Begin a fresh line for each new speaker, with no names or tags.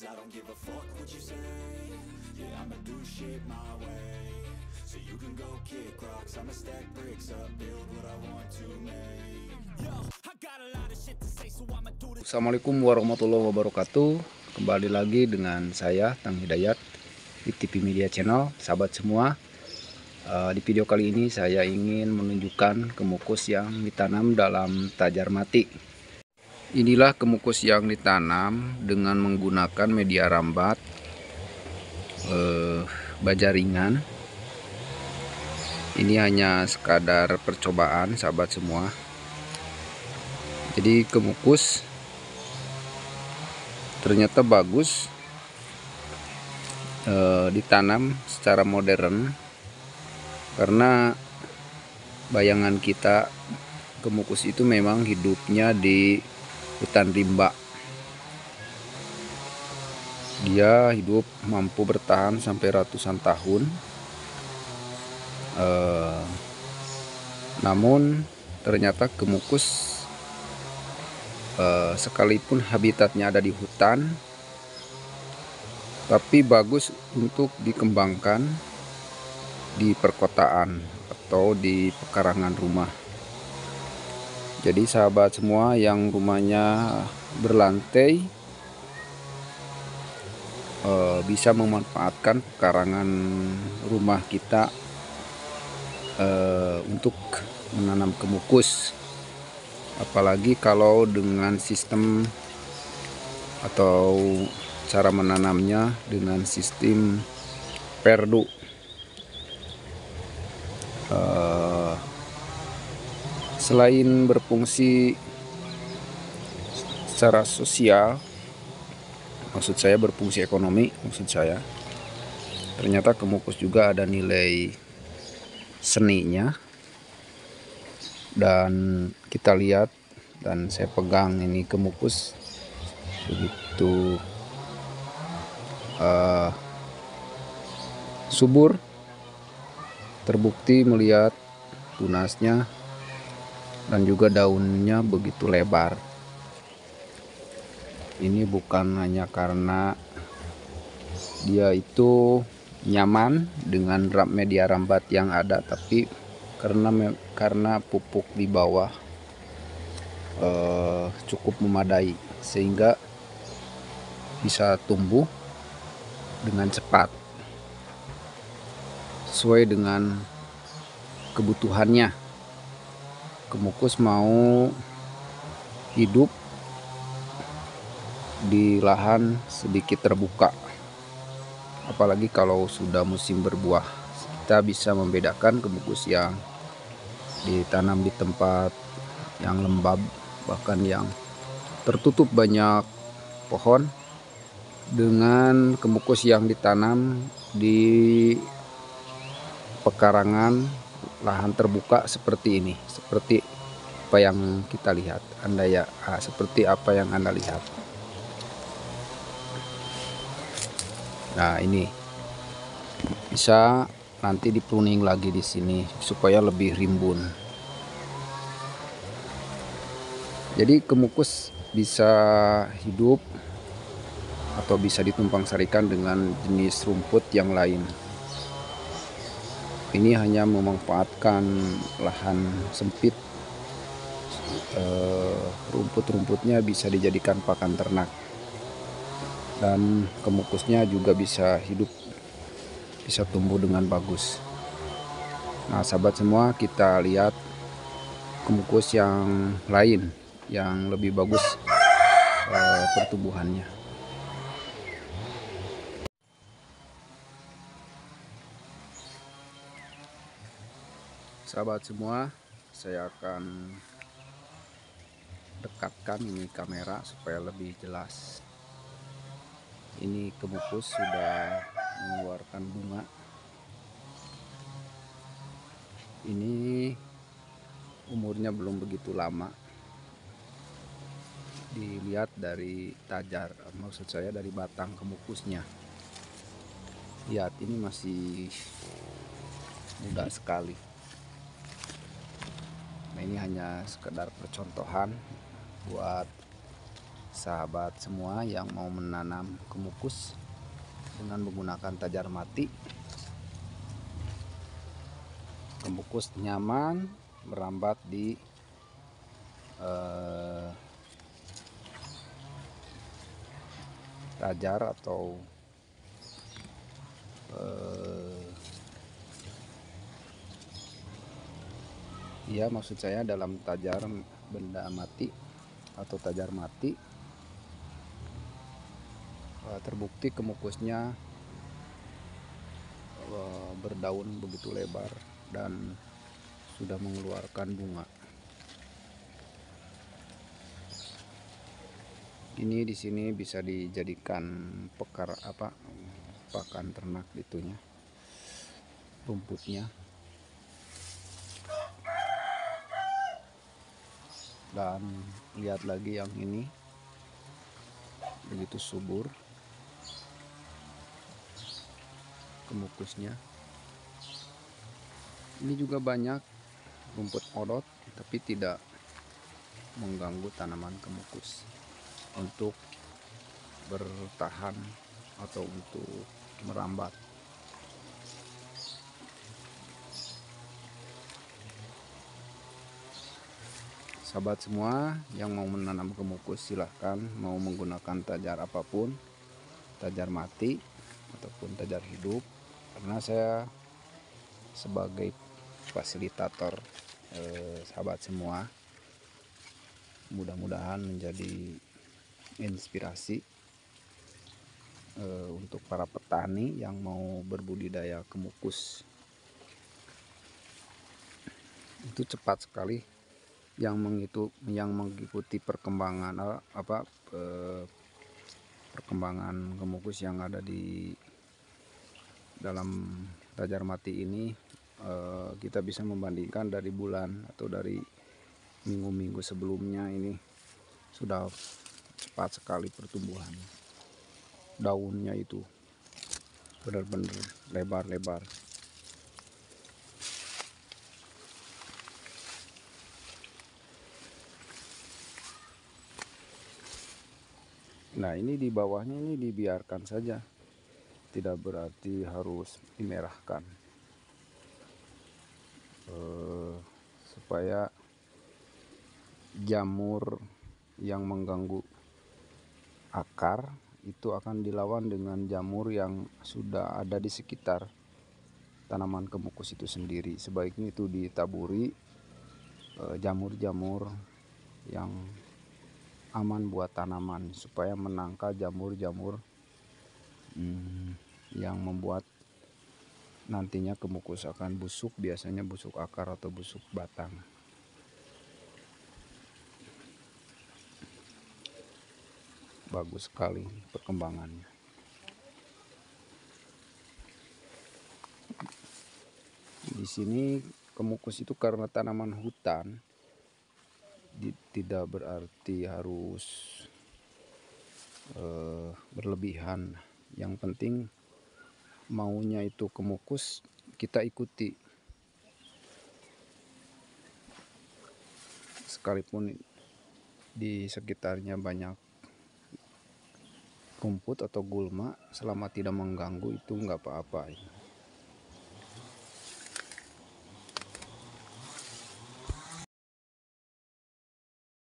cause I don't give a fuck what you say. Yeah, I'ma do shit my way. So you can go kick rocks, I'ma stack bricks up, build what I want to make. Yo, I got a lot of shit to say, so I'ma do this.
Assalamualaikum warahmatullahi wabarakatuh. Kembali lagi dengan saya Tang Hidayat di TV Media Channel. Sahabat semua, di video kali ini saya ingin menunjukkan kemukus yang ditanam dalam tajar mati. Inilah kemukus yang ditanam dengan menggunakan media rambat baja ringan. Ini hanya sekadar percobaan sahabat semua. Jadi kemukus ternyata bagus ditanam secara modern, karena bayangan kita kemukus itu memang hidupnya di hutan rimba. Dia hidup mampu bertahan sampai ratusan tahun. Namun ternyata kemukus sekalipun habitatnya ada di hutan, tapi bagus untuk dikembangkan di perkotaan atau di pekarangan rumah. Jadi sahabat semua yang rumahnya berlantai bisa memanfaatkan pekarangan rumah kita untuk menanam kemukus. Apalagi kalau dengan sistem atau cara menanamnya dengan sistem perdu. Selain berfungsi secara sosial, maksud saya berfungsi ekonomi, ternyata kemukus juga ada nilai seninya. Dan kita lihat, dan saya pegang ini kemukus begitu subur, terbukti melihat tunasnya dan juga daunnya begitu lebar. Ini bukan hanya karena dia itu nyaman dengan media rambat yang ada, tapi karena pupuk di bawah cukup memadai sehingga bisa tumbuh dengan cepat sesuai dengan kebutuhannya. Kemukus mau hidup di lahan sedikit terbuka, apalagi kalau sudah musim berbuah. Kita bisa membedakan kemukus yang ditanam di tempat yang lembab, bahkan yang tertutup banyak pohon, dengan kemukus yang ditanam di pekarangan lahan terbuka seperti ini, seperti apa yang kita lihat, seperti apa yang Anda lihat. Nah, ini bisa nanti dipruning lagi di sini supaya lebih rimbun. Jadi kemukus bisa hidup atau bisa ditumpang sarikan dengan jenis rumput yang lain. Ini hanya memanfaatkan lahan sempit. Rumput-rumputnya bisa dijadikan pakan ternak, dan kemukusnya juga bisa hidup, bisa tumbuh dengan bagus. Nah sahabat semua, kita lihat kemukus yang lain yang lebih bagus pertumbuhannya. Sahabat semua, saya akan dekatkan ini kamera supaya lebih jelas. Ini kemukus sudah mengeluarkan bunga. Ini umurnya belum begitu lama. Dilihat dari tajar, maksud saya dari batang kemukusnya. Lihat, ini masih muda sekali. Nah, ini hanya sekedar percontohan buat sahabat semua yang mau menanam kemukus dengan menggunakan tajar mati. Kemukus nyaman merambat di tajar atau ya maksud saya dalam tajar benda mati atau tajar mati. Terbukti kemukusnya berdaun begitu lebar dan sudah mengeluarkan bunga. Ini di sini bisa dijadikan pakan ternak itunya, rumputnya. Dan lihat lagi yang ini begitu subur kemukusnya. Ini juga banyak rumput odot tapi tidak mengganggu tanaman kemukus untuk bertahan atau untuk merambat. Sahabat semua yang mau menanam kemukus silahkan, mau menggunakan tajar apapun, tajar mati ataupun tajar hidup, karena saya sebagai fasilitator sahabat semua mudah-mudahan menjadi inspirasi untuk para petani yang mau berbudidaya kemukus. Itu cepat sekali yang mengikuti perkembangan perkembangan kemukus yang ada di dalam tajar mati ini. Kita bisa membandingkan dari bulan atau dari minggu-minggu sebelumnya. Ini sudah cepat sekali pertumbuhannya, daunnya itu benar-benar lebar-lebar. Nah, ini di bawahnya ini dibiarkan saja, tidak berarti harus dimerahkan, supaya jamur yang mengganggu akar itu akan dilawan dengan jamur yang sudah ada di sekitar tanaman kemukus itu sendiri. Sebaiknya itu ditaburi jamur-jamur yang aman buat tanaman, supaya menangkal jamur-jamur yang membuat nantinya kemukus akan busuk, biasanya busuk akar atau busuk batang. Bagus sekali perkembangannya. Di sini kemukus itu karena tanaman hutan, tidak berarti harus berlebihan. Yang penting maunya itu kemukus, kita ikuti. Sekalipun di sekitarnya banyak rumput atau gulma, selama tidak mengganggu itu nggak apa-apa.